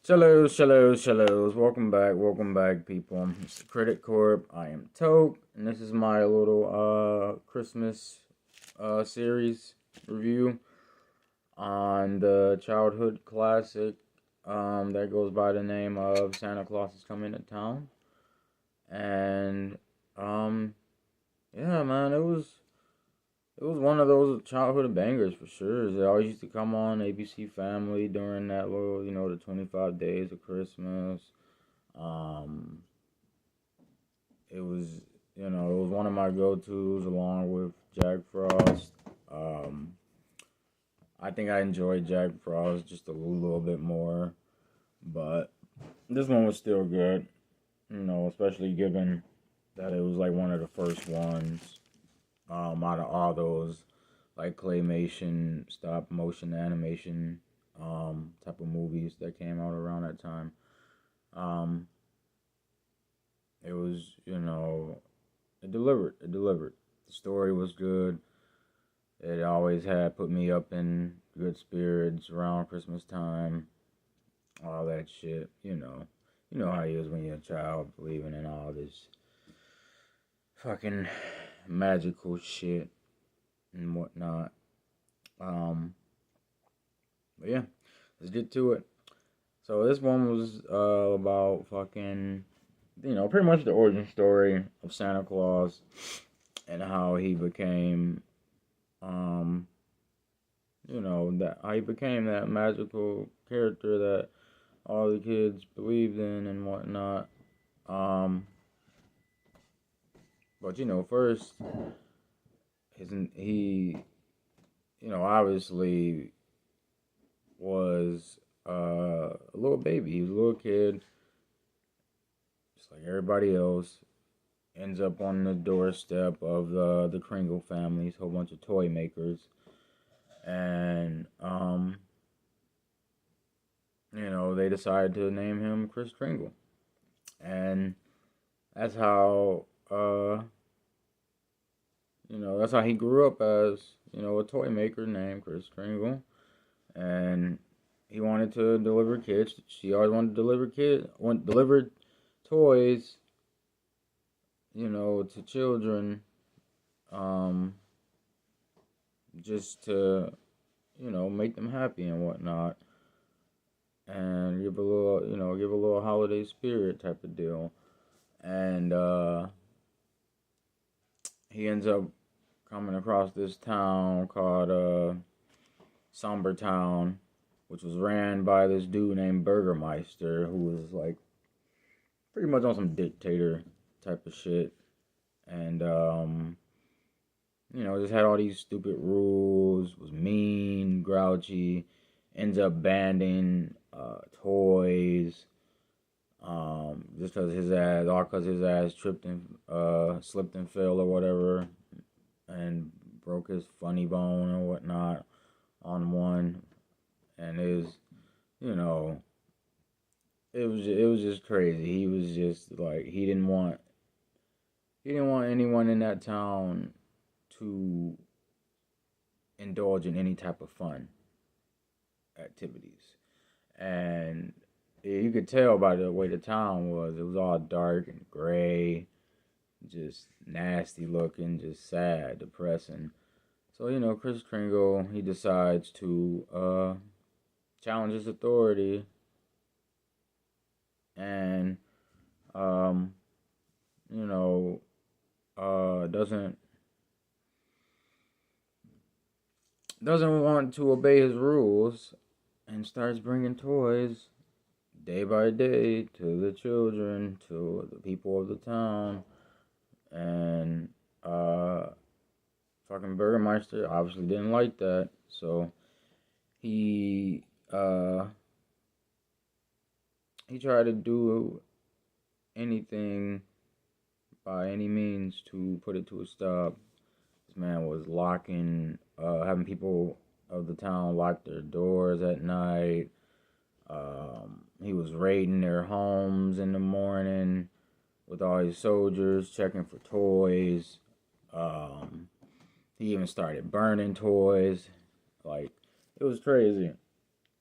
Shallows. Welcome back, people. It's the Critic Corp. I am Toke, and this is my little Christmas series review on the childhood classic that goes by the name of Santa Claus is Coming to Town. And yeah, man, it was one of those childhood bangers for sure. It always used to come on ABC Family during that little, the 25 days of Christmas. Um, it was, it was one of my go-tos along with Jack Frost. Um, I think I enjoyed Jack Frost just a little bit more, but this one was still good, especially given that it was like one of the first ones out of all those like claymation, stop motion animation type of movies that came out around that time. Um, it was, it delivered. It delivered. The story was good. It always had put me up in good spirits around Christmas time. All that shit, You know how it is when you're a child, believing in all this fucking magical shit and whatnot. But yeah, let's get to it. So this one was about fucking, pretty much the origin story of Santa Claus and how he became, um, that how he became that magical character that all the kids believed in and whatnot. Um, but first, he, obviously was a little baby. He was a little kid, just like everybody else. Ends up on the doorstep of the Kringle family's whole bunch of toy makers, and they decided to name him Kris Kringle, and that's how that's how he grew up as a toy maker named Kris Kringle, and he wanted to deliver kids. She always wanted to deliver toys, to children, just to, make them happy and whatnot, and give a little holiday spirit type of deal. And he ends up coming across this town called Somber Town, which was ran by this dude named Burgermeister, who was like pretty much on some dictator type of shit. And just had all these stupid rules, was mean, grouchy, ends up banning toys, just because his ass tripped and slipped and fell or whatever, and broke his funny bone or whatnot on one, and you know, it was just crazy. He was just like he didn't want anyone in that town to indulge in any type of fun activities. And you could tell by the way the town was. It was all dark and gray, just nasty looking, just sad, depressing. So, Kris Kringle, he decides to challenge his authority and, um, you know, doesn't want to obey his rules and starts bringing toys day by day to the children, to the people of the town, and fucking Burgermeister obviously didn't like that, so he he tried to do anything by any means to put it to a stop. This man was having people of the town lock their doors at night. He was raiding their homes in the morning with all his soldiers, checking for toys. He even started burning toys. Like, it was crazy.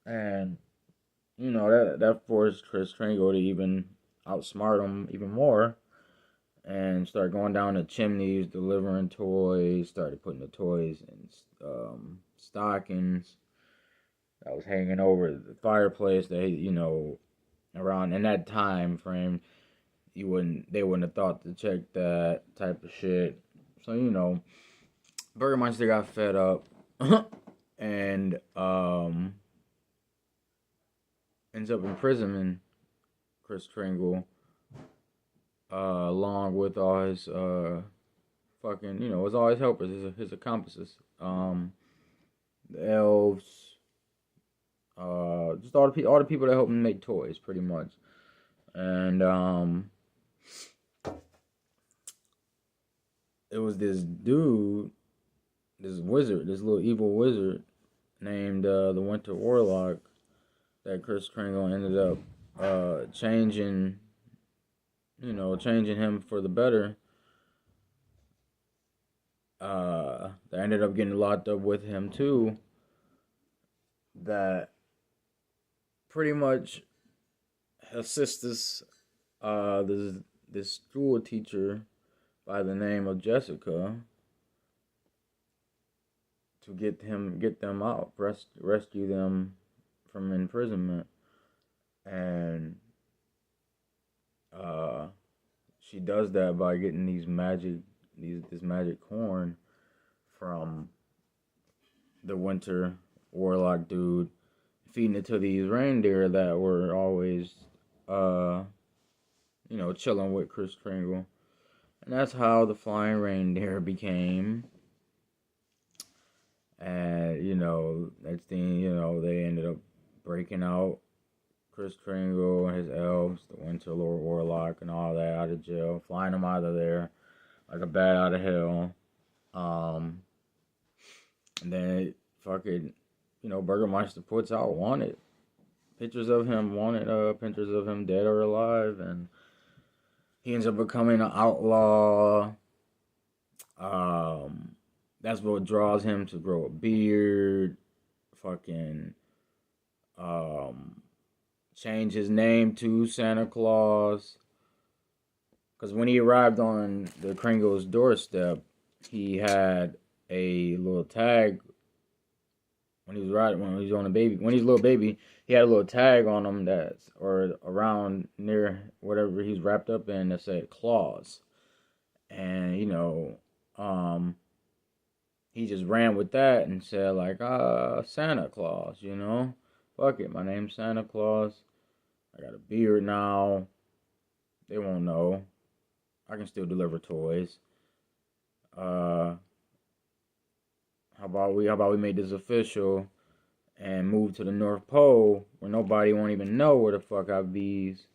And that forced Chris Kringle to even outsmart him even more and start going down the chimneys, delivering toys, started putting the toys in stockings that was hanging over the fireplace. Around in that time frame, they wouldn't have thought to check that type of shit. So Burgermeister got fed up and ends up imprisoning Chris Kringle, along with all his fucking, with all his helpers, his accomplices, the elves, just all the people that help him make toys, pretty much. And it was this dude, this wizard, this little evil wizard named the Winter Warlock that Chris Kringle ended up changing him for the better. That ended up getting locked up with him too. That pretty much assists this school teacher by the name of Jessica to get them out, rescue them from imprisonment, and she does that by getting this magic corn from the Winter Warlock dude, feeding it to these reindeer that were always chilling with Chris Kringle. And that's how the flying reindeer became. And, next thing, they ended up breaking out Chris Kringle and his elves, the Winter Lord Warlock and all that out of jail, flying them out of there like a bat out of hell. And then Burgermeister puts out wanted pictures of him dead or alive, and he ends up becoming an outlaw. That's what draws him to grow a beard, change his name to Santa Claus. Because when he arrived on the Kringle's doorstep, he had a little tag. When he was a little baby, he had a little tag on him or around near whatever he's wrapped up in that said Claus. And, he just ran with that and said Santa Claus, Fuck it, my name's Santa Claus. I got a beard now. They won't know. I can still deliver toys. How about we make this official and move to the North Pole where nobody won't even know where the fuck I bees.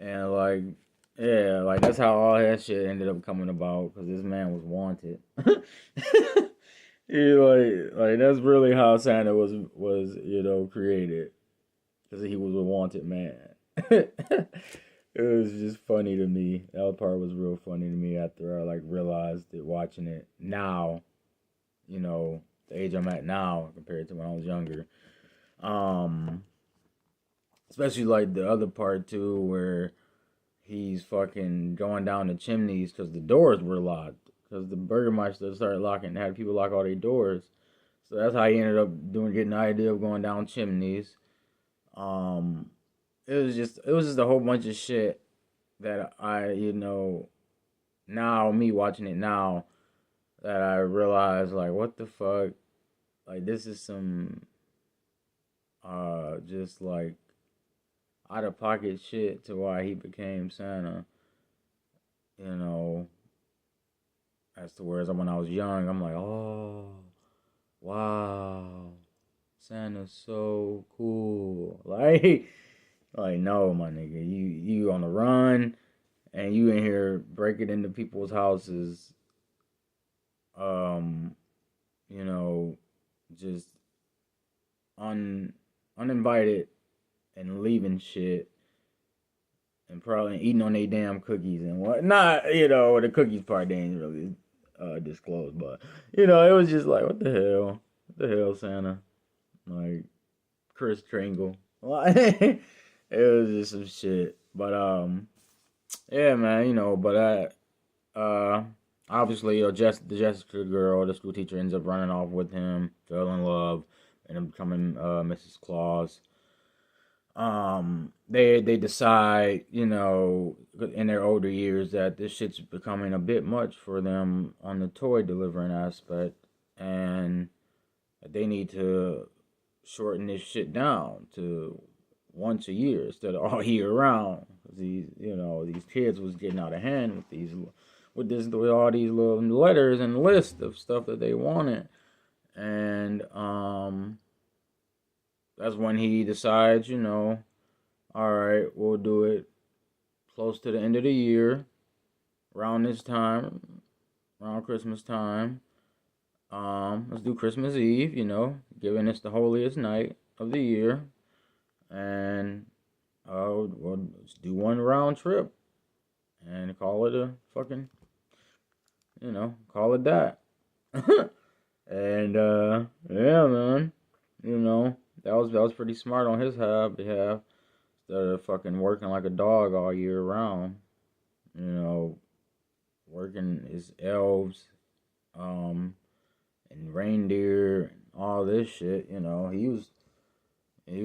And that's how all that shit ended up coming about, because this man was wanted. That's really how Santa was created, because he was a wanted man. It was just funny to me. That part was real funny to me after I realized it watching it now. The age I'm at now compared to when I was younger. Especially the other part too, where he's fucking going down the chimneys because the doors were locked. Because the Burgermeister started had people lock all their doors. So that's how he ended up getting the idea of going down chimneys. It was just a whole bunch of shit that now me watching it now, that I realized what the fuck, this is some just out of pocket shit to why he became Santa. As to whereas when I was young, I'm like, oh, wow, Santa's so cool. No, my nigga, you on the run, and you in here breaking into people's houses, just uninvited and leaving shit, and probably eating on they damn cookies and whatnot. The cookies part they ain't really disclosed, but it was just what the hell, Santa, Chris Kringle, Like, it was just some shit. But yeah, man, but obviously, the Jessica girl, the school teacher, ends up running off with him, fell in love, and becoming Mrs. Claus. They decide, in their older years that this shit's becoming a bit much for them on the toy delivering aspect, and they need to shorten this shit down to once a year instead of all year round. These kids was getting out of hand with all these little letters and lists of stuff that they wanted, and that's when he decides, all right, we'll do it close to the end of the year, around this time, around Christmas time. Let's do Christmas Eve, giving us the holiest night of the year, and let's do one round trip and call it a fucking, call it that. And yeah, man, that was pretty smart on his behalf. Instead of fucking working like a dog all year round, working his elves, and reindeer and all this shit. He was he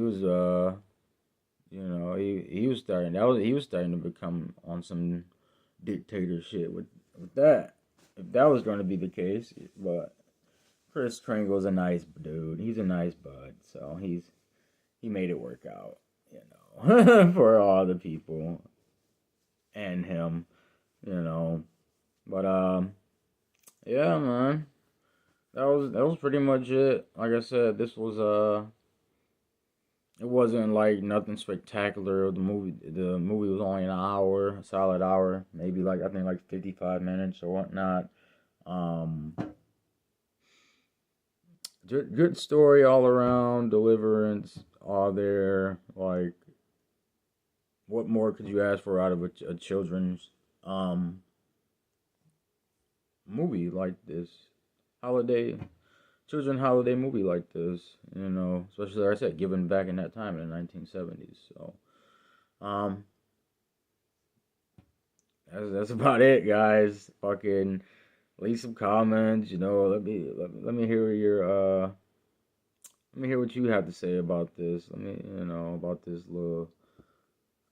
was starting to become on some dictator shit with that. If that was going to be the case, but Chris Kringle's a nice dude. He's a nice bud, so he made it work out, for all the people and him, But yeah, man, that was pretty much it. Like I said, this was it wasn't like nothing spectacular. The movie was only an hour, a solid hour, maybe I think 55 minutes or whatnot. Good story all around. Deliverance, all there. Like, what more could you ask for out of a children's movie like this? Children holiday movie like this, especially like I said, given back in that time in the 1970s. So, that's about it, guys. Fucking leave some comments. Let me hear let me hear what you have to say about this. Let me about this little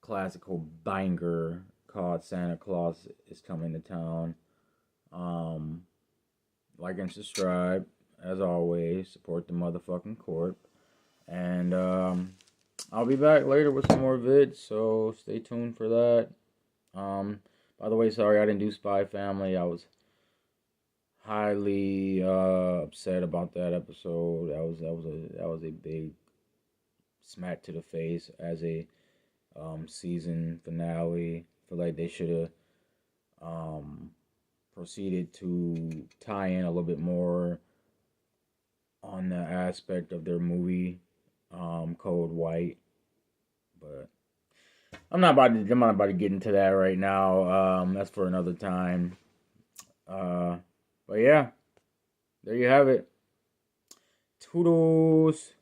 classical banger called Santa Claus is Coming to Town. Like and subscribe. As always, support the motherfucking corp. And I'll be back later with some more vids, so stay tuned for that. By the way, sorry I didn't do Spy Family. I was highly upset about that episode. That was a big smack to the face as a season finale. I feel like they should have proceeded to tie in a little bit more on the aspect of their movie, Code White, but I'm not about to get into that right now. That's for another time. But yeah, there you have it. Toodles.